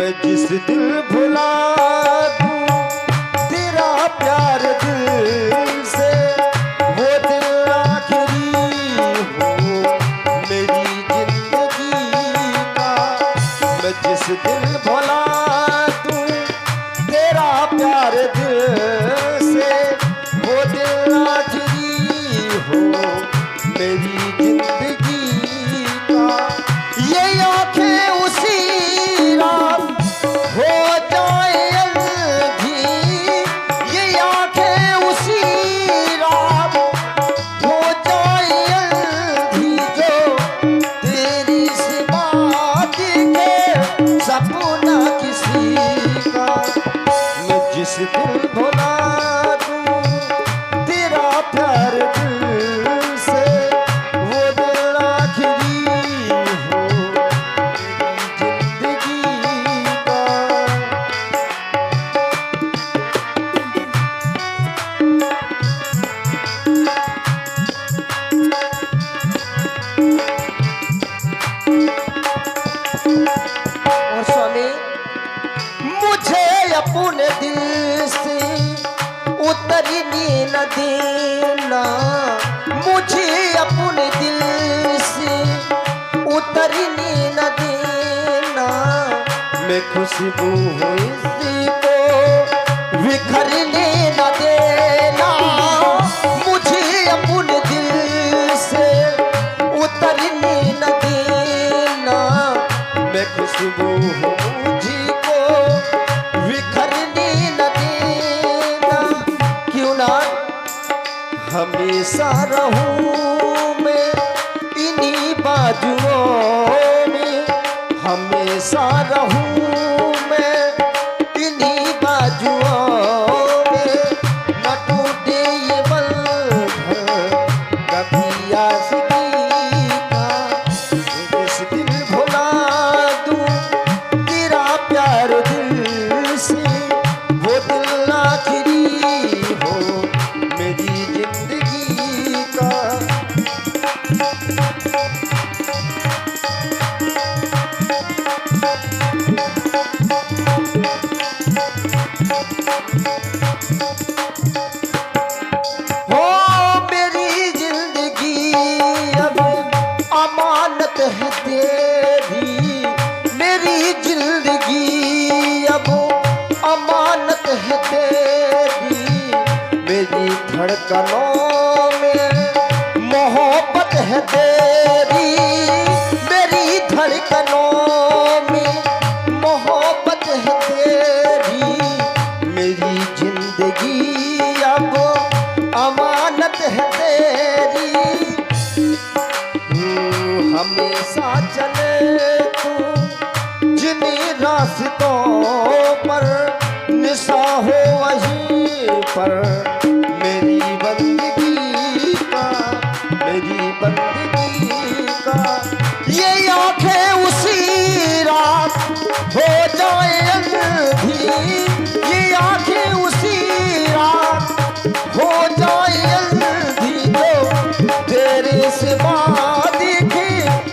मैं जिस दिल भुला दूं तेरा प्यार दिल से, वो दिल आखिरी हो मेरी जिंदगी का। मैं जिस दिल भुला दूं तेरा प्यार दिल से, वो दिल आखिरी हो मेरी जिंदगी का। ये आंखें उसी रात हो जाए अंधी, ये आंखें उसी रात हो जाए अंधी, जो तेरी सिवा दिखे सपना किसी का। मैं जिस दिल भुला दूं तेरा प्यार दिल से, वो दिल आखिरी हो मेरी जिंदगी का। और स्वामी मुझे अपने दिल से उतरनी न देना, मुझे अपने दिल से उतरनी न देना। मैं खुशबू हूँ इसी को बिखरने न देना, मुझे अपने दिल से उतरने न देना। मैं खुशबू हूँ मुझी को बिखरने न देना। क्यों ना हमेशा रहूं मैं इन्हीं बाजुओं में, हमेशा रहूं मैं इन्हीं बाजुओं में। न टूटे ये बंधन कभी आशिकी का। जिस दिल भुला दूं तेरा प्यार दिल से, वो दिल आखिरी हो मेरी जिंदगी का। हो मेरी जिंदगी अब अमानत है तेरी, मेरी जिंदगी अब अमानत है तेरी। मेरी धड़कनों में मोहब्बत है तेरी, मेरी धड़कनों में मोहब्बत है तेरी। मेरी जिंदगी अब अमानत है तेरी। हमेशा चले तू जिन रास्तों पर, निशा हो वहीं पर मेरी बंदगी का, मेरी बंदगी का। ये आंखें उसी रात हो जाए अंधी, ये आंखें उसी रात हो जाए अंधी, जो तेरे सिवा दिखे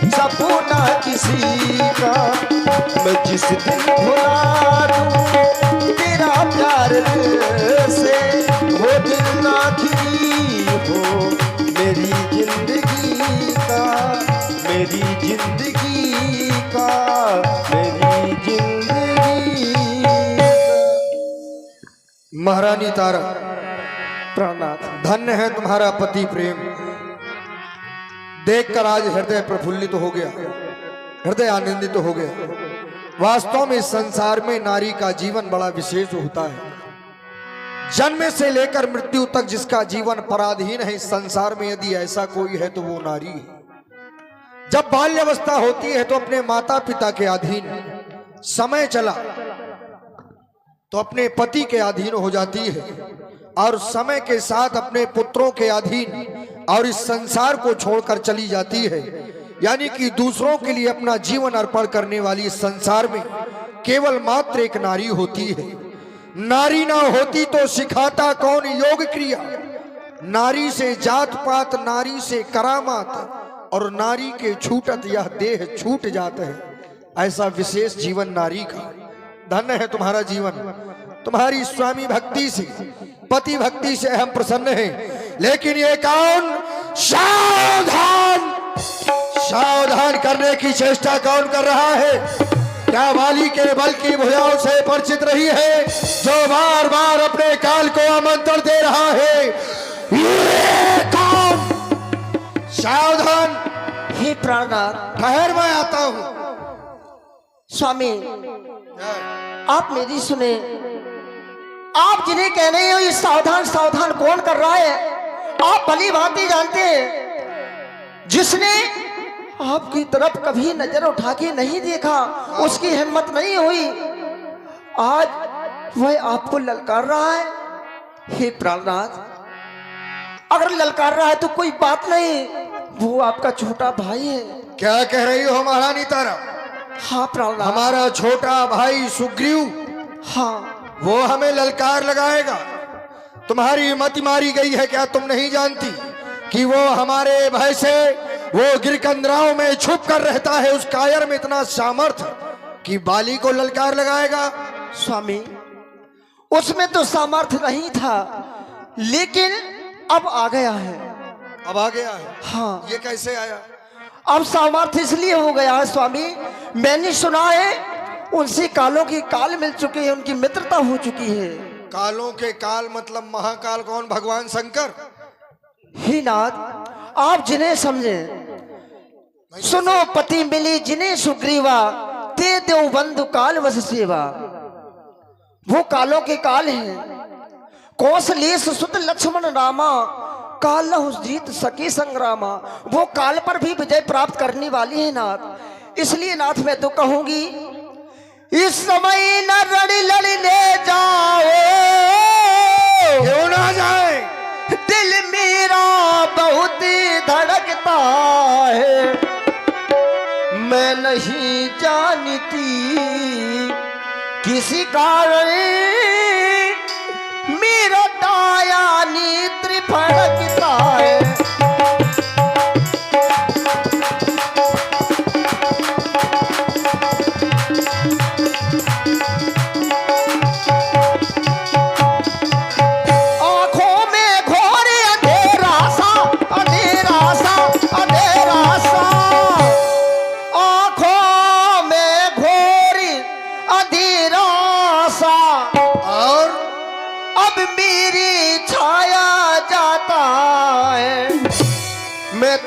सपना किसी का। मैं जिस दिल भुला दूं तेरा प्यार दिल से, वो दिल आखिरी हो मेरी जिंदगी का, मेरी जिंदगी का, मेरी जिंदगी का। महारानी तारा प्राणनाथ, धन्य है तुम्हारा पति प्रेम। देखकर आज हृदय प्रफुल्लित हो गया, हृदय आनंदित हो गया। वास्तव में संसार में नारी का जीवन बड़ा विशेष होता है। जन्म से लेकर मृत्यु तक जिसका जीवन पराधीन है इस संसार में, यदि ऐसा कोई है तो वो नारी है। जब बाल्यावस्था होती है तो अपने माता पिता के अधीन, समय चला तो अपने पति के अधीन हो जाती है, और समय के साथ अपने पुत्रों के अधीन, और इस संसार को छोड़कर चली जाती है। यानी कि दूसरों के लिए अपना जीवन अर्पण करने वाली इस संसार में केवल मात्र एक नारी होती है। नारी ना होती तो सिखाता कौन योग क्रिया। नारी से जात पात, नारी से करामात, और नारी के छूटत यह देह छूट जाता है। ऐसा विशेष जीवन नारी का। धन्य है तुम्हारा जीवन। तुम्हारी स्वामी भक्ति से, पति भक्ति से हम प्रसन्न हैं। लेकिन ये कौन सावधान सावधान करने की चेष्टा कौन कर रहा है? क्या बाली के बल की भुजाओं से परिचित रही है जो बार बार अपने काल को आमंत्रण दे रहा है? ये कौन? सावधान। हे प्राणनाथ, ठहर, मैं आता हूं। स्वामी आप मेरी सुने। आप जिन्हें कह रहे हो ये सावधान सावधान कौन कर रहा है, आप भली भांति जानते हैं। जिसने आपकी तरफ कभी नजर उठा के नहीं देखा, उसकी हिम्मत नहीं हुई, आज वह आपको ललकार रहा है। हे प्राणनाथ, अगर ललकार रहा है तो कोई बात नहीं, वो आपका छोटा भाई है। क्या कह रही हो महारानी तारा? हाँ प्राणनाथ, हमारा छोटा भाई सुग्रीव, हाँ वो हमें ललकार लगाएगा? तुम्हारी मति मारी गई है क्या? तुम नहीं जानती कि वो हमारे भय से वो गिरकंदराओं में छुप कर रहता है? उस कायर में इतना सामर्थ्य कि बाली को ललकार लगाएगा? स्वामी, उसमें तो सामर्थ्य नहीं था, लेकिन अब आ गया है। अब आ गया है? हाँ। ये कैसे आया? अब सामर्थ्य इसलिए हो गया है स्वामी, मैंने सुना है उनसे कालों की काल मिल चुकी है, उनकी मित्रता हो चुकी है। कालों के काल मतलब महाकाल कौन? भगवान शंकर। ही नाथ, आप जिन्हें समझे सुनो, पति मिली जिन्हें सुग्रीवा, ते देव बंधु काल वस सेवा। वो कालों के काल हैं। कौशलेश सुत लक्ष्मण रामा, काल न जीत सके संग्रामा। वो काल पर भी विजय प्राप्त करने वाली है नाथ। इसलिए नाथ मैं तो कहूंगी, इस समय न लड़ी लड़ने जाओ, क्यों ना जाए? दिल मेरा बहुत धड़कता है, मैं नहीं जानती किसी कारण मेरा दाया नेत्र फड़कता है।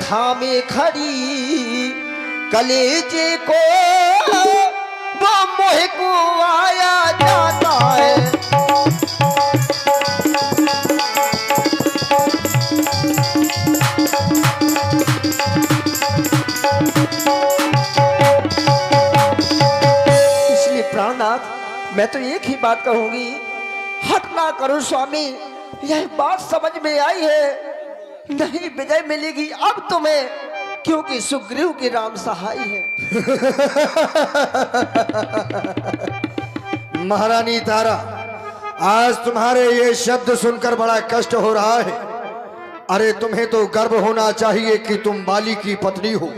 थामे खड़ी कलेजे को वो मोह को आया जाता है। इसलिए प्राणनाथ मैं तो एक ही बात कहूंगी, हट ना करो स्वामी। यह बात समझ में आई है, नहीं विजय मिलेगी अब तुम्हें, क्योंकि सुग्रीव की राम सहाय है। महारानी तारा, आज तुम्हारे ये शब्द सुनकर बड़ा कष्ट हो रहा है। अरे तुम्हें तो गर्व होना चाहिए कि तुम बाली की पत्नी हो,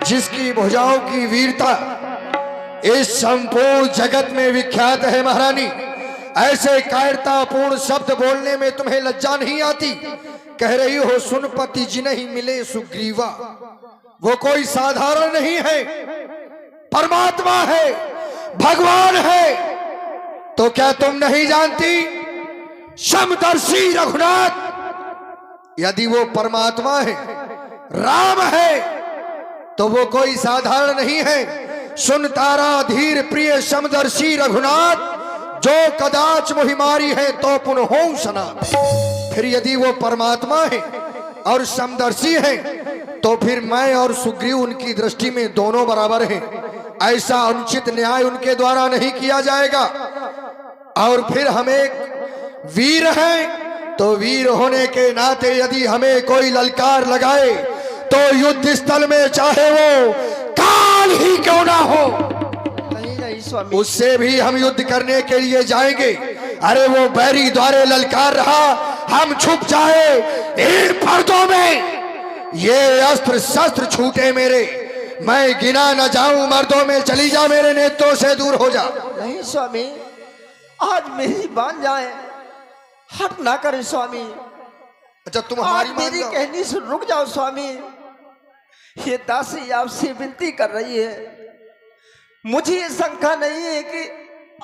जिसकी भुजाओं की वीरता इस संपूर्ण जगत में विख्यात है। महारानी, ऐसे कायरतापूर्ण शब्द बोलने में तुम्हें लज्जा नहीं आती? कह रही हो सुन पति जिन्हीं मिले सुग्रीवा, वो कोई साधारण नहीं है, परमात्मा है, भगवान है। तो क्या तुम नहीं जानती समदर्शी रघुनाथ यदि वो परमात्मा है, राम है, तो वो कोई साधारण नहीं है। सुन तारा धीर प्रिय समदर्शी रघुनाथ, जो कदाच मुहिमारी है तो पुनः हो सना। फिर यदि वो परमात्मा है और समदर्शी है, तो फिर मैं और सुग्रीव उनकी दृष्टि में दोनों बराबर हैं। ऐसा अनुचित न्याय उनके द्वारा नहीं किया जाएगा। और फिर हम एक वीर हैं, तो वीर होने के नाते यदि हमें कोई ललकार लगाए, तो युद्ध स्थल में चाहे वो काल ही क्यों ना हो, उससे भी हम युद्ध करने के लिए जाएंगे। अरे वो बैरी द्वारे ललकार रहा, हम छुप जाए इन पर्दों में, ये अस्त्र शस्त्र छूटे मेरे, मैं गिना न जाऊं मर्दों में, चली जा मेरे नेत्रों से दूर हो जा। नहीं स्वामी, आज मेरी मान जाए, हट ना करें स्वामी। अच्छा तुम आज हमारी मान मेरी जाओ। कहनी से रुक जाओ स्वामी। ये दासी आपसे विनती कर रही है। मुझे ये शंका नहीं है कि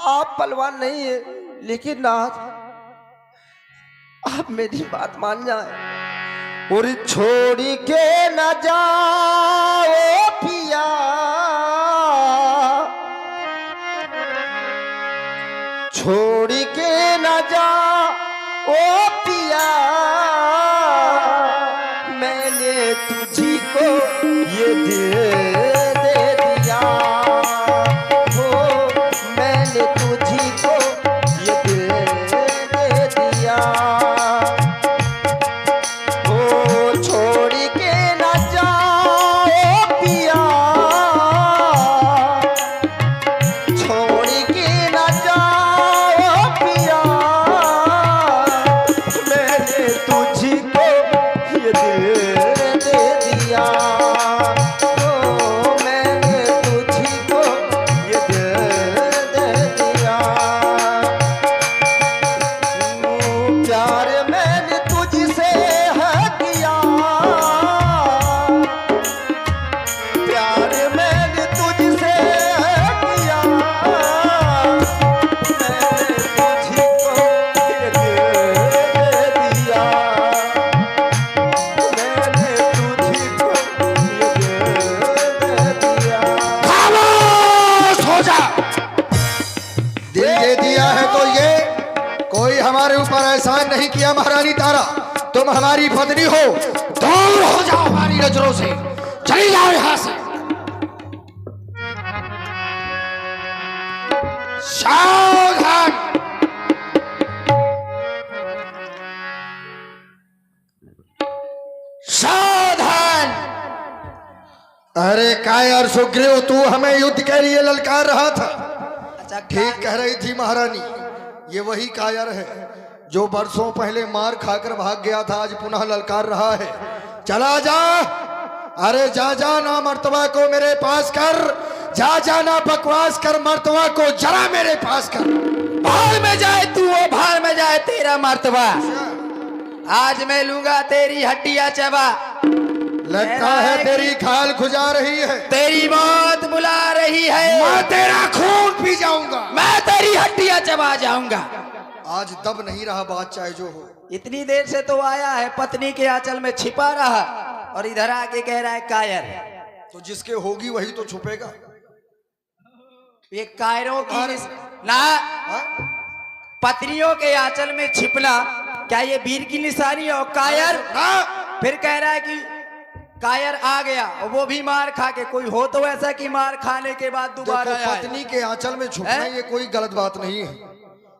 आप पलवान नहीं है, लेकिन नाथ आप मेरी बात मान जाए। और छोड़ के न जाओ पिया, छोड़ के न जाओ पिया, मैंने तुझी को ये दिल दे दिया। हो मैंने तुझी को ये दिल दे दिया। हो छोड़ के न जाओ पिया, छोड़ के न जाओ पिया, मैंने तुझी को ये दिल दे दिया। ओ मैंने तुझी को ये दिल दे दिया। प्यार मैंने तुझसे है किया, प्यार मैंने तुझसे है किया, मैंने तुझी को ये दिल दे दिया। मैंने तुझी को ये दिल दे दिया। खामोश हो जा। दिल ये दिया है तो ये कोई हमारे ऊपर एहसान नहीं किया महारानी तारा। तुम हमारी पत्नी हो, दूर हो जाओ हमारी नजरों से, चली जाओ यहां से। सावधान। सावधान। अरे कायर सुग्रीव, तू हमें युद्ध के लिए ललकार रहा था। अच्छा ठीक कह रही थी महारानी, ये वही कायर है जो बरसों पहले मार खाकर भाग गया था, आज पुनः ललकार रहा है। चला जा, अरे जा जा ना मर्तबा को मेरे पास कर, जा जा ना बकवास कर, मर्तबा को जरा मेरे पास कर। भाल में जाए तू, वो भाल में जाए तेरा मर्तबा। आज मैं लूंगा तेरी हड्डियां चबा। लगता है तेरी खाल खुजा रही है, तेरी मौत बुला रही है। मैं तेरा खून पी जाऊंगा, मैं तेरी हड्डियां चबा जाऊंगा। आज दब नहीं रहा, बात चाहे जो हो। इतनी देर से तो आया है, पत्नी के आंचल में छिपा रहा, और इधर आके कह रहा है कायर। तो जिसके होगी वही तो छुपेगा। ये कायरों की ना, हाँ? पत्नियों के आंचल में छिपना क्या ये वीर की निशानी है? और कायर हाँ? फिर कह रहा है कि कायर आ गया, और वो भी मार खा के। कोई हो तो ऐसा कि मार खाने के बाद दोबारा देखो, आए। पत्नी के आंचल में छुपना ये कोई गलत बात नहीं है।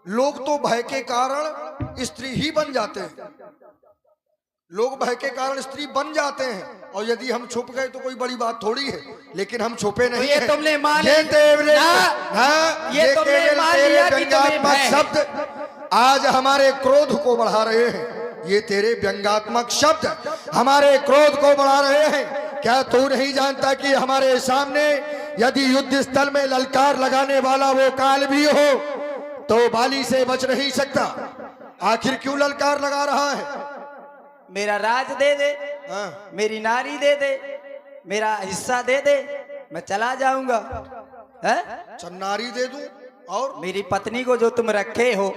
लोग तो भय के कारण स्त्री ही बन जाते हैं, लोग भय के कारण स्त्री बन जाते हैं, और यदि हम छुप गए तो कोई बड़ी बात थोड़ी है, लेकिन हम छुपे नहीं ये हैं। तुमने मान ये देवरे ना, ये तुमने केवल मान तेरे लिया कि तुम्हें व्यंग्यात्मक भय है। शब्द आज हमारे क्रोध को बढ़ा रहे हैं। ये तेरे व्यंग्यात्मक शब्द हमारे क्रोध को बढ़ा रहे हैं। क्या तू नहीं जानता कि हमारे सामने यदि युद्ध स्थल में ललकार लगाने वाला वो काल भी हो तो बाली से बच नहीं सकता। आखिर क्यों ललकार लगा रहा है? मेरा राज दे दे, हाँ? मेरी नारी दे दे, मेरा हिस्सा दे दे, मैं चला जाऊंगा। है? चन्नारी दे दूं और मेरी पत्नी को जो तुम रखे हो,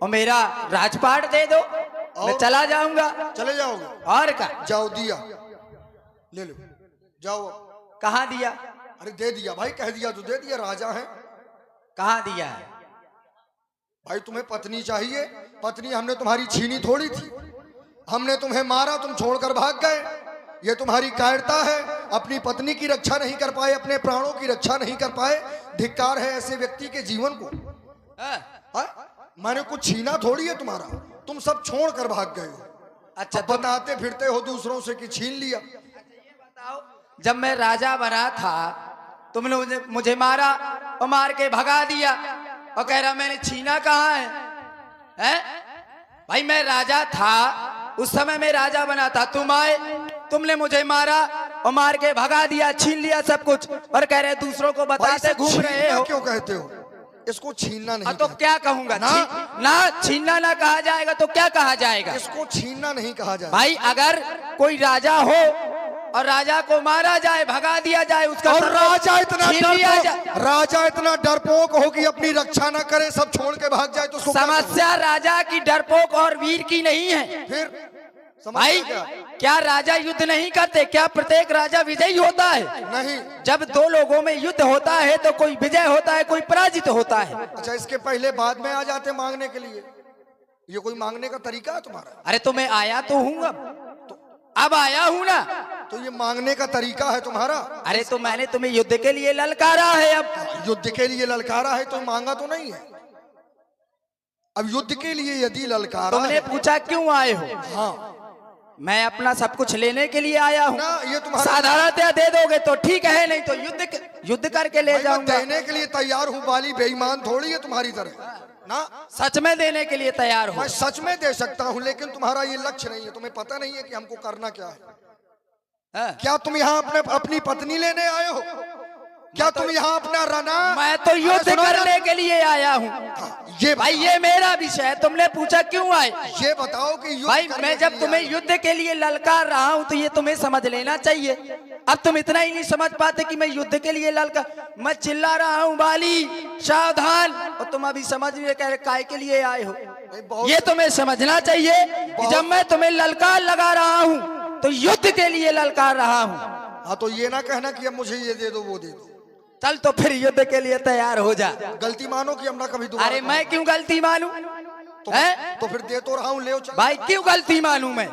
और मेरा राजपाट दे दो, मैं चला जाऊंगा। चले जाओगे? और का जाओ, दिया ले लो, जाओ। कहाँ दिया? अरे दे दिया भाई, कह दिया तो दे दिया, राजा है। कहाँ दिया है? भाई तुम्हें पत्नी चाहिए, पत्नी हमने तुम्हारी छीनी थोड़ी थी, हमने तुम्हें मारा, तुम छोड़कर भाग गए। ये तुम्हारी कायरता है, अपनी पत्नी की रक्षा नहीं कर पाए, अपने प्राणों की रक्षा नहीं कर पाए। धिक्कार है ऐसे व्यक्ति के जीवन को। मैंने कुछ छीना थोड़ी है तुम्हारा, तुम सब छोड़ कर भाग गए हो। अच्छा, अब बताते फिरते हो दूसरों से कि छीन लिया। ये बताओ, जब मैं राजा बना था तुमने मुझे मारा और मार के भगा दिया, और कह रहा मैंने छीना कहाँ है? हैं? भाई मैं राजा था, उस समय मैं राजा बना था, तुम आए, तुमने मुझे मारा और मार के भगा दिया, छीन लिया सब कुछ, और कह रहे दूसरों को भाई बताते इसे घूम रहे छीनना हो। क्यों कहते हो? इसको छीनना नहीं तो कहते। क्या कहूंगा ना। ना छीनना ना कहा जाएगा तो क्या कहा जाएगा? इसको छीनना नहीं कहा जाए। भाई अगर कोई राजा हो और राजा को मारा जाए, भगा दिया जाए, उसका और सब राजा इतना छीन लिया जाए, राजा इतना डरपोक हो कि अपनी रक्षा ना करे, सब छोड़ के भाग जाए तो उसको क्या समस्या राजा की डरपोक और वीर की नहीं है। करें? फिर भाई समझ क्या? क्या राजा युद्ध नहीं करते? क्या प्रत्येक राजा विजयी होता है? नहीं। जब दो लोगों में युद्ध होता है तो कोई विजय होता है, कोई पराजित होता है। अच्छा, इसके पहले बाद में आ जाते मांगने के लिए? ये कोई मांगने का तरीका है तुम्हारा? अरे तो मैं आया तो हूँ, अब आया हूँ ना। तो ये मांगने का तरीका है तुम्हारा? अरे तो मैंने तुम्हें युद्ध के लिए ललकारा है, अब युद्ध के लिए ललकारा है तो मांगा तो नहीं है। अब युद्ध के लिए यदि ललकारा तुमने है, पूछा क्यों आए हो? हाँ मैं अपना सब कुछ लेने के लिए आया हूँ। ना, ये तुम्हारा साधारणतया दे दोगे तो ठीक है, नहीं तो युद्ध करके ले भाई, मैं जाऊंगा। देने के लिए तैयार हूँ। बाली बेईमान थोड़ी है तुम्हारी तरह ना। सच में देने के लिए तैयार हो? मैं सच में दे सकता हूँ, लेकिन तुम्हारा ये लक्ष्य नहीं है। तुम्हें पता नहीं है कि हमको करना क्या है। हाँ। क्या तुम यहाँ अपनी पत्नी लेने आए हो? क्या तुम यहाँ अपना रना? मैं तो युद्ध सुनो ना। करने के लिए आया हूँ। ये भाई ये मेरा विषय है, तुमने पूछा क्यों आए? ये बताओ कि युद्ध भाई करने मैं के जब लिए तुम्हें आए। युद्ध के लिए ललकार रहा हूँ तो ये तुम्हें समझ लेना चाहिए। अब तुम इतना ही नहीं समझ पाते कि मैं युद्ध के लिए ललकार, मैं चिल्ला रहा हूँ बाली सावधान, और तुम अभी समझ नहीं कह रहे काय के लिए आए हो। बहुत ये तुम्हें समझना चाहिए कि जब मैं तुम्हें ललकार लगा रहा हूँ तो युद्ध के लिए ललकार रहा हूँ। हाँ, तो ये ना कहना कि अब मुझे ये दे दो वो दे दो। चल तो फिर युद्ध के लिए तैयार हो जा। गलती मानो कि हम ना कभी दोबारा अरे मैं क्यों गलती मानूं? तो फिर दे तो रहा हूँ, ले चल। भाई क्यों गलती मानूं मैं?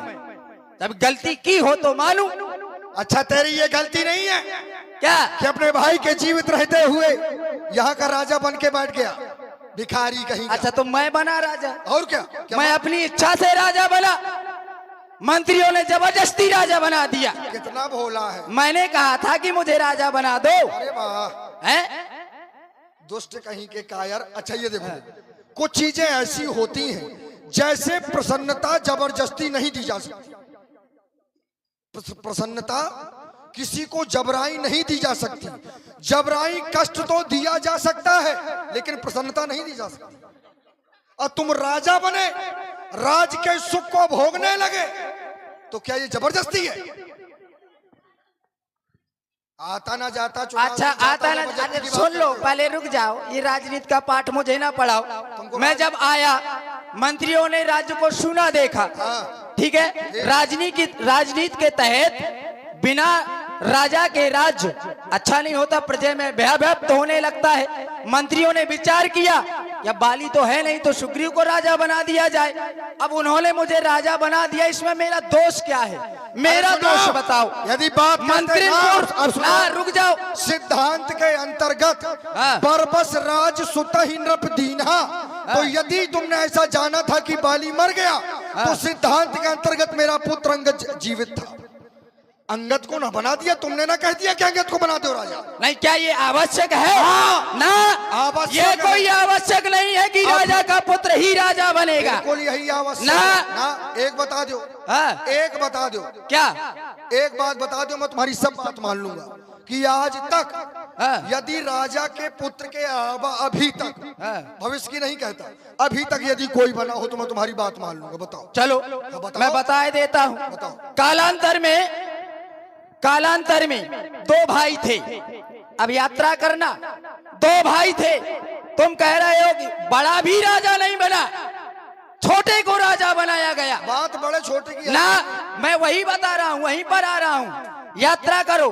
जब गलती की हो तो मानूं। अच्छा, तेरी ये गलती नहीं है क्या? कि अपने भाई के जीवित रहते हुए यहाँ का राजा बन के बैठ गया, भिखारी कहीं का। अच्छा तो मैं बना राजा? और क्या मैं अपनी इच्छा से राजा बना? मंत्रियों ने जबरदस्ती राजा बना दिया। कितना भोला है। मैंने कहा था कि मुझे राजा बना दो। अरे वाह, हैं? दुष्ट कहीं के कायर। अच्छा ये देखो, कुछ चीजें ऐसी होती हैं जैसे प्रसन्नता जबरदस्ती नहीं दी जा सकती। प्रसन्नता किसी को जबराई नहीं दी जा सकती। जबराई कष्ट तो दिया जा सकता है, लेकिन प्रसन्नता नहीं दी जा सकती। और तुम राजा बने, राज के सुख को भोगने लगे, तो क्या ये जबरदस्ती है? आता ना जाता चुनाव अच्छा जाता आता ना, बजट अरे की सुन बात लो, करते हो। पहले रुक जाओ, ये राजनीति का पाठ मुझे ना पढ़ाओ। मैं जब आया मंत्रियों ने राज्य को सुना देखा, हाँ। ठीक है, राजनीति के तहत बिना राजा के राज्य अच्छा नहीं होता, प्रजा में भयभीत होने लगता है। मंत्रियों ने विचार किया या बाली तो है नहीं तो सुग्रीव को राजा बना दिया जाए। अब उन्होंने मुझे राजा बना दिया, इसमें मेरा दोष क्या है? मेरा अरे सुनो, दोष बताओ। यदि बात मंत्री रुक जाओ। सिद्धांत के अंतर्गत हाँ। बरबस राज सुत ही नृप दीन्हा, तो यदि तुमने ऐसा जाना था कि बाली मर गया, तो सिद्धांत के अंतर्गत मेरा पुत्र अंगद जीवित था। अंगद को ना बना दिया तुमने, ना कह दिया कि अंगद को बना दो राजा। नहीं, क्या ये आवश्यक है? हाँ। ना, आवश्यक ये है। कोई आवश्यक नहीं है कि राजा का पुत्र ही राजा बनेगा। बिल्कुल यही आवश्यक ना। है। ना, एक बता दो। हाँ। एक बता दो। क्या? एक बात बता दो, मैं तुम्हारी सब बात मान लूंगा कि आज तक हाँ। यदि राजा के पुत्र के अलावा अभी तक, हाँ। भविष्य की नहीं कहता, अभी तक यदि कोई बना हो तो मैं तुम्हारी बात मान लूंगा। बताओ। चलो बताओ। मैं बता देता हूँ। बताओ। कालांतर में दो भाई थे, अब यात्रा करना, दो भाई थे। तुम कह रहे हो कि बड़ा भी राजा नहीं बना, छोटे को राजा बनाया गया। बात बड़े छोटे की है। ना, मैं वही बता रहा हूँ, वहीं पर आ रहा हूँ। यात्रा करो,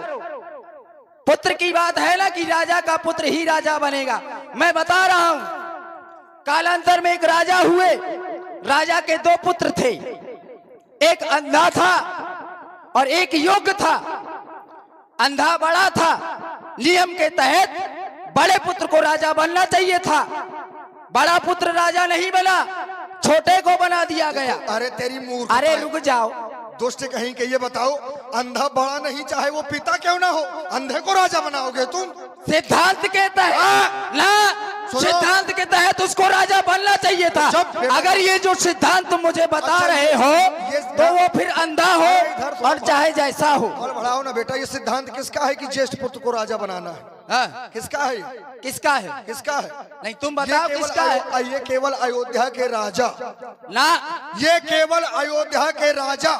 पुत्र की बात है ना कि राजा का पुत्र ही राजा बनेगा। मैं बता रहा हूँ, कालांतर में एक राजा हुए। राजा के दो पुत्र थे, एक अंधा था और एक योग्य था। अंधा बड़ा था, नियम के तहत बड़े पुत्र को राजा बनना चाहिए था। बड़ा पुत्र राजा नहीं बना, छोटे को बना दिया गया। अरे तेरी मूर्खता अरे है। रुक जाओ, दोस्त कहीं के ये बताओ, अंधा बड़ा नहीं, चाहे वो पिता क्यों ना हो, अंधे को राजा बनाओगे तुम? सिद्धांत के तहत ना, सिद्धांत के तहत उसको राजा बनना चाहिए था। अगर ये जो सिद्धांत तुम मुझे बता रहे हो तो वो फिर अंधा हो और चाहे जैसा हो। और बढ़ाओ ना बेटा, ये सिद्धांत किसका है कि ज्येष्ठ पुत्र को राजा बनाना है? हाँ, किसका है? किसका है? किसका है? नहीं तुम बताओ किसका है? ये केवल अयोध्या के राजा, ना ये केवल अयोध्या के राजा,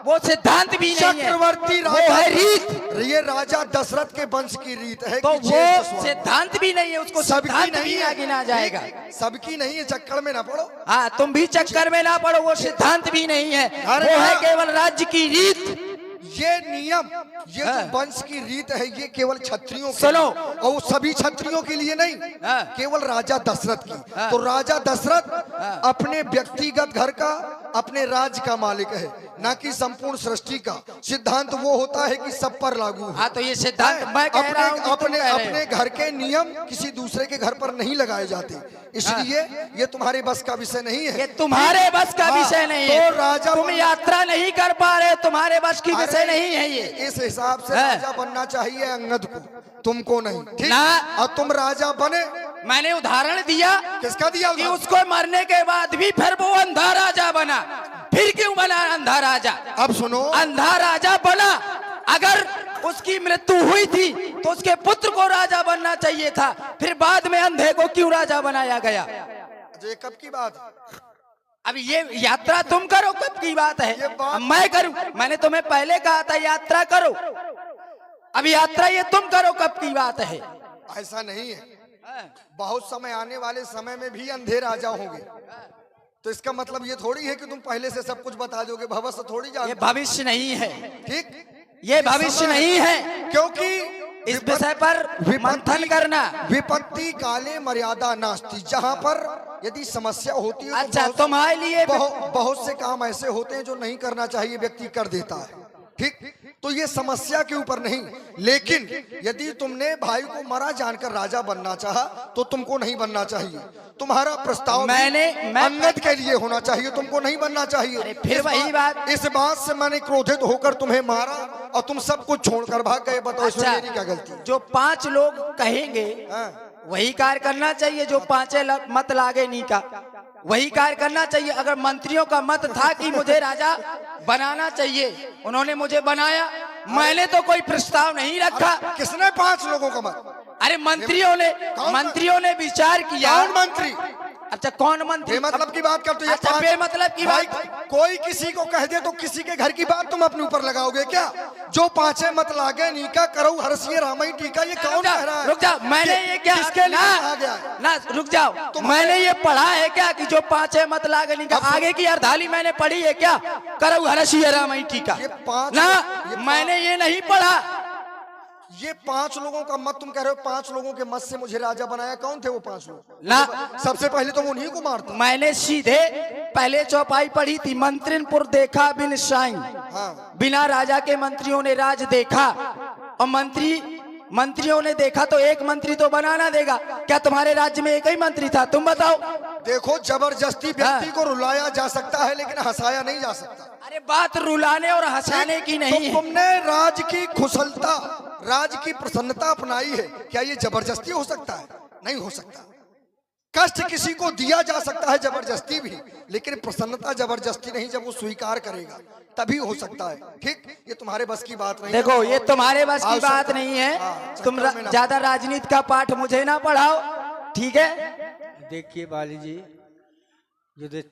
वो सिद्धांत भी नहीं है, चक्रवर्ती वो राजा, है रीत। ये राजा दशरथ के वंश की रीत है तो कि वो ज्येष्ठ स्वामी। सिद्धांत भी नहीं है, उसको सबकी सिद्धांत नहीं भी है, ना गिना जाएगा। सबकी नहीं है, चक्कर में ना पड़ो। हाँ, तुम भी चक्कर में ना पड़ो, वो सिद्धांत भी नहीं है, अरे वो है हाँ। केवल राज्य की रीत। ये नियम, ये हाँ। जो वंश की रीत है, ये केवल क्षत्रियों के सुनो। लिए, और वो सभी क्षत्रियों के लिए नहीं, हाँ। केवल राजा दशरथ की। हाँ। तो राजा दशरथ अपने व्यक्तिगत घर का, अपने राज्य का मालिक है, ना कि संपूर्ण सृष्टि का। सिद्धांत वो होता है कि सब पर लागू है। हाँ, तो ये सिद्धांत मैं कह रहा हूँ कि तुम अपने कह रहे हो। अपने घर के नियम किसी दूसरे के घर पर नहीं लगाए जाते, इसलिए ये तुम्हारे बस का विषय नहीं है। ये तुम्हारे बस का हाँ, विषय नहीं तो है, राजा तुम यात्रा नहीं कर पा रहे, तुम्हारे बस की विषय अरे, नहीं है ये। इस हिसाब से हाँ। राजा बनना चाहिए अंगद को, तुमको नहीं, ठीक? ना। और तुम राजा बने, मैंने उदाहरण दिया किसका दिया कि उदाहरण? उसको मरने के बाद भी फिर वो अंधा राजा बना। फिर क्यों बना अंधा राजा? अब सुनो, अंधा राजा बना, अगर उसकी मृत्यु हुई थी तो उसके पुत्र को राजा बनना चाहिए था, फिर बाद में अंधे को क्यों राजा बनाया गया? ये कब की बात है? अब ये यात्रा तुम करो, कब की बात है? ये बात- अब मैं करूं? मैंने तुम्हें पहले कहा था यात्रा करो, अब यात्रा ये तुम करो, कब की बात है? ऐसा नहीं है, बहुत समय आने वाले समय में भी अंधे राजा होंगे। तो इसका मतलब ये थोड़ी है कि तुम पहले से सब कुछ बता दोगे, भविष्य थोड़ी ये जानते, भविष्य नहीं है, ठीक? ये भविष्य समय नहीं है। क्योंकि इस विषय पर मंथन करना। विपत्ति काले मर्यादा नास्ति, जहाँ पर यदि समस्या होती है तो अच्छा, तुम्हारे लिए बहुत से काम ऐसे होते हैं जो नहीं करना चाहिए, व्यक्ति कर देता है, ठीक? तो ये समस्या के ऊपर नहीं, लेकिन यदि तुमने भाई को मरा जानकर राजा बनना चाहा तो तुमको नहीं बनना चाहिए। तुम्हारा प्रस्ताव मैं अंगद के लिए होना चाहिए, तुमको नहीं बनना चाहिए। अरे फिर वही बात। इस बात से मैंने क्रोधित होकर तुम्हें मारा और तुम सब कुछ छोड़कर भाग गए। बताओ इसमें मेरी क्या गलती है? जो 5 लोग कहेंगे हाँ। वही कार्य करना चाहिए, जो 5 मत लागे नी का वही कार्य करना चाहिए। अगर मंत्रियों का मत था कि मुझे राजा बनाना चाहिए, उन्होंने मुझे बनाया, मैंने तो कोई प्रस्ताव नहीं रखा। किसने 5 लोगों का मत? अरे मंत्रियों ने विचार किया। कौन मंत्री? अच्छा, कौन मंत्री? बेमतलब की बात करते हो? ये अच्छा, 5 बेमतलब की भाई, बात। कोई किसी को कह दे तो किसी के घर की बात तुम अपने ऊपर लगाओगे क्या? जो 5 मत लागे नीका करो हरसिए रामई टीका, ये कौन कह रहा है? रुक जाओ, मैंने ये क्या किसके लिए कहा गया है? ना रुक जाओ, मैंने ये पढ़ा है क्या कि जो 5 मत लागे नी का? आगे की अर्धाली मैंने पढ़ी है क्या? करो हरसिए रामई टीका ये 5 ना, मैंने ये नहीं पढ़ा। ये 5 लोगों का मत तुम कह रहे हो, 5 लोगों के मत से मुझे राजा बनाया। कौन थे वो 5 लोग? ना, सबसे पहले तो उन्हीं को मारता। मैंने सीधे पहले चौपाई पढ़ी थी, मंत्रिनपुर देखा बिन साईं। हाँ। बिना राजा के मंत्रियों ने राज देखा, और मंत्रियों ने देखा तो एक मंत्री तो बनाना देगा। क्या तुम्हारे राज्य में एक ही मंत्री था? तुम बताओ। देखो, जबरदस्ती व्यक्ति को रुलाया जा सकता है लेकिन हंसाया नहीं जा सकता। अरे बात रुलाने और हंसाने की नहीं है। तुमने राज की कुशलता, राज की प्रसन्नता अपनाई है, क्या ये जबरदस्ती हो सकता है? नहीं हो सकता। कष्ट किसी को दिया जा सकता है, जबरदस्ती भी, लेकिन प्रसन्नता जबरदस्ती नहीं। जब वो स्वीकार करेगा तभी हो सकता है, ठीक? ये तुम्हारे बस की बात नहीं है। देखो, ये तुम्हारे बस की आवश्यकता- बात नहीं है। हाँ, तुम चक्कर में ना ज्यादा राजनीति का पाठ मुझे ना पढ़ाओ, ठीक है? देखिए बाली जी, युद्ध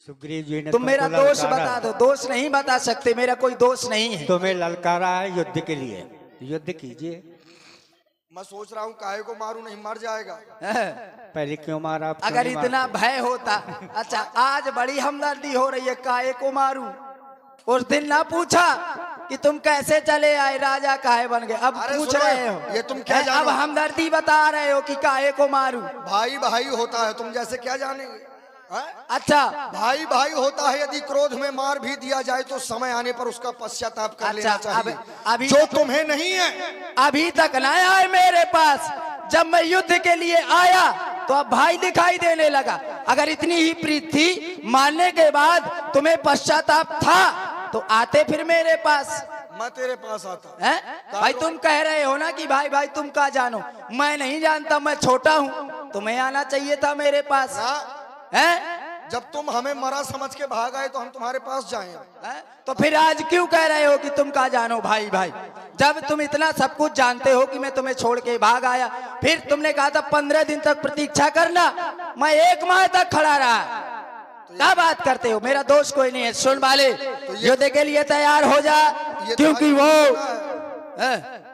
सुग्रीव जी ने तुम मेरा तुमको दोष ललकारा बता दो। दोष नहीं बता सकते, मेरा कोई दोष नहीं है। तुम्हें ललकारा है युद्ध के लिए, युद्ध कीजिए। मैं सोच रहा हूँ काहे को मारूं, नहीं मर जाएगा। पहले क्यों मारा? अब क्यों अगर नहीं इतना भय होता। अच्छा, आज बड़ी हमदर्दी हो रही है, काहे को मारूं? उस दिन ना पूछा कि तुम कैसे चले आए, राजा काहे बन गए, अब अरे पूछ सुनो, रहे हो। ये तुम क्या अब जानो? हमदर्दी बता रहे हो कि काहे को मारूं। भाई भाई होता है, तुम जैसे क्या जानेंगे? अच्छा, भाई भाई होता है, यदि क्रोध में मार भी दिया जाए तो समय आने पर उसका पश्चाताप कर लेना चाहिए, अभी जो तुम्हें नहीं है। अभी तक ना आए मेरे पास। जब मैं युद्ध के लिए आया तो अब भाई दिखाई देने लगा। अगर इतनी ही प्रीत थी, मानने के बाद तुम्हें पश्चाताप था तो आते फिर मेरे पास। मैं तेरे पास आता। हैं? भाई तुम कह रहे हो ना कि भाई भाई तुम का जानो, मैं नहीं जानता, मैं छोटा हूँ, तुम्हें आना चाहिए था मेरे पास। ना, हैं? जब तुम हमें मरा समझ के भाग आए तो हम तुम्हारे पास जाएं। हैं? तो फिर आज क्यों कह रहे हो कि तुम का जानो भाई भाई, जब तुम इतना सब कुछ जानते हो कि मैं तुम्हें छोड़ के भाग आया। फिर तुमने कहा था 15 दिन तक प्रतीक्षा करना, मैं 1 माह तक खड़ा रहा। क्या बात करते हो, मेरा दोस्त कोई नहीं है। सुन वाले, युद्ध के लिए तैयार हो जा, क्योंकि वो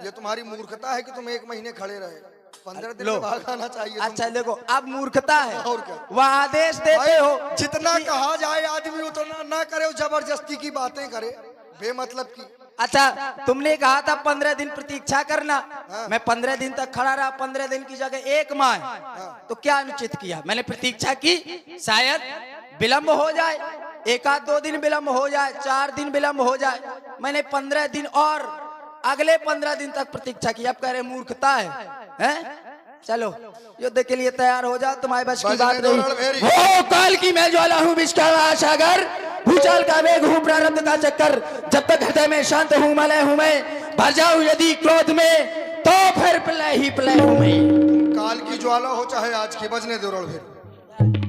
ये तुम्हारी मूर्खता है कि तुम 1 महीने खड़े रहे। 15 दिन लो। में भाग आना चाहिए। अच्छा देखो, अब मूर्खता है, और क्या? वह आदेश देते हो जितना कहा जाए आदमी उतना ना करे, वो जबरदस्ती की बातें करे बेमतलब की। अच्छा तुमने कहा था 15 दिन प्रतीक्षा करना, मैं 15 दिन तक खड़ा रहा, 15 दिन की जगह 1 माह, तो क्या अनुचित किया? मैंने प्रतीक्षा की, शायद विलंब हो जाए, 1 आध 2 दिन विलंब हो जाए, 4 दिन विलंब हो जाए। मैंने 15 दिन और अगले 15 दिन तक प्रतीक्षा की। अब कह रहे मूर्खता है? चलो युद्ध के लिए तैयार हो जा, तुम्हारे बस की बात नहीं। हो काल की मैं ज्वाला हूँ, विष का सागर, भूचाल का वेग हूँ, प्रारब्ध का चक्कर, जब तक हृदय में शांत हूँ मलय हूँ मैं, भर जाऊं यदि क्रोध में तो फिर प्रलय ही प्रलय हूँ मैं। काल की ज्वाला हो चाहे आज की, बजने दो रणभेरी।